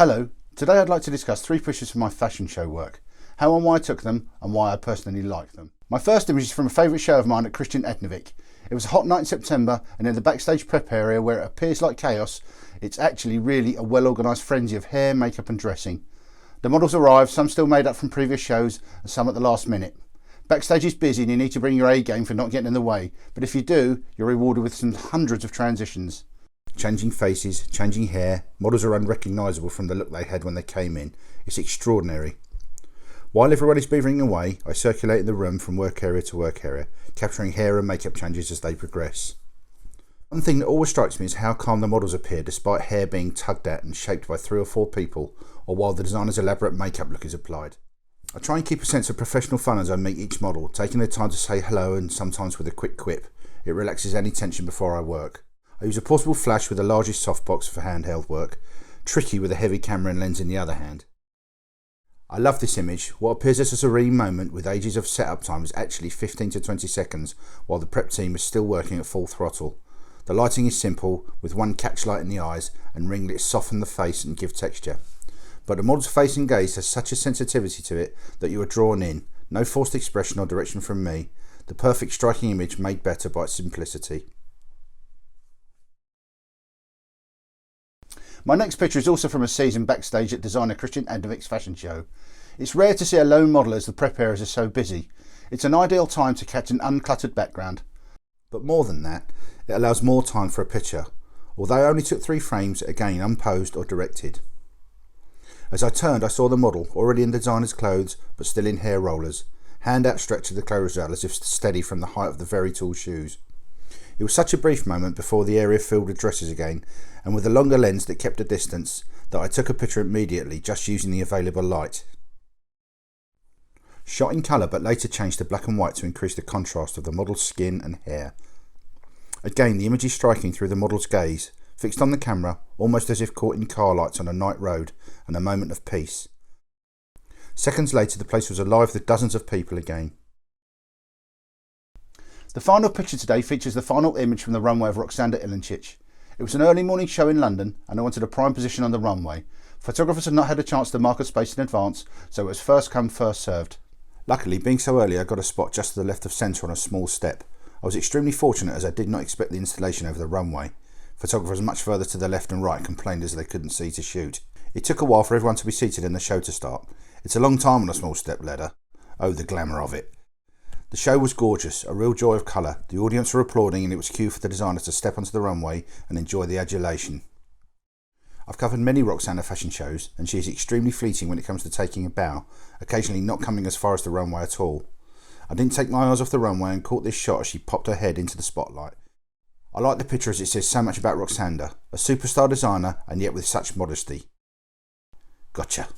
Hello, today I'd like to discuss 3 pictures from my fashion show work, how and why I took them and why I personally like them. My first image is from a favourite show of mine at Christian Ednevik. It was a hot night in September, and in the backstage prep area where it appears like chaos, it's actually really a well organised frenzy of hair, makeup and dressing. The models arrived, some still made up from previous shows and some at the last minute. Backstage is busy and you need to bring your A game for not getting in the way, but if you do, you're rewarded with some hundreds of transitions. Changing faces, changing hair, models are unrecognisable from the look they had when they came in. It's extraordinary. While everyone is beavering away, I circulate in the room from work area to work area, capturing hair and makeup changes as they progress. One thing that always strikes me is how calm the models appear despite hair being tugged at and shaped by 3 or 4 people, or while the designer's elaborate makeup look is applied. I try and keep a sense of professional fun as I meet each model, taking the time to say hello and sometimes with a quick quip. It relaxes any tension before I work. I use a portable flash with the largest softbox for handheld work, tricky with a heavy camera and lens in the other hand. I love this image. What appears as a serene moment with ages of setup time is actually 15 to 20 seconds while the prep team is still working at full throttle. The lighting is simple, with one catch light in the eyes and ringlets soften the face and give texture. But the model's face and gaze has such a sensitivity to it that you are drawn in, no forced expression or direction from me, the perfect striking image made better by its simplicity. My next picture is also from a season backstage at designer Christian Ednevik's fashion show. It's rare to see a lone model as the prep areas are so busy. It's an ideal time to catch an uncluttered background. But more than that, it allows more time for a picture, although I only took 3 frames, again unposed or directed. As I turned, I saw the model, already in designer's clothes but still in hair rollers, hand outstretched to the clothes rail as if steady from the height of the very tall shoes. It was such a brief moment before the area filled with dresses again, and with a longer lens that kept a distance, that I took a picture immediately just using the available light. Shot in colour but later changed to black and white to increase the contrast of the model's skin and hair. Again, the image is striking through the model's gaze, fixed on the camera, almost as if caught in car lights on a night road, and a moment of peace. Seconds later the place was alive with dozens of people again. The final picture today features the final image from the runway of Roxanda Ilincic. It was an early morning show in London and I wanted a prime position on the runway. Photographers had not had a chance to mark a space in advance, so it was first come first served. Luckily, being so early, I got a spot just to the left of centre on a small step. I was extremely fortunate as I did not expect the installation over the runway. Photographers much further to the left and right complained as they couldn't see to shoot. It took a while for everyone to be seated and the show to start. It's a long time on a small step ladder. Oh, the glamour of it. The show was gorgeous, a real joy of colour. The audience were applauding and it was cue for the designer to step onto the runway and enjoy the adulation. I've covered many Roxanda fashion shows and she is extremely fleeting when it comes to taking a bow, occasionally not coming as far as the runway at all. I didn't take my eyes off the runway and caught this shot as she popped her head into the spotlight. I like the picture as it says so much about Roxanda, a superstar designer and yet with such modesty. Gotcha.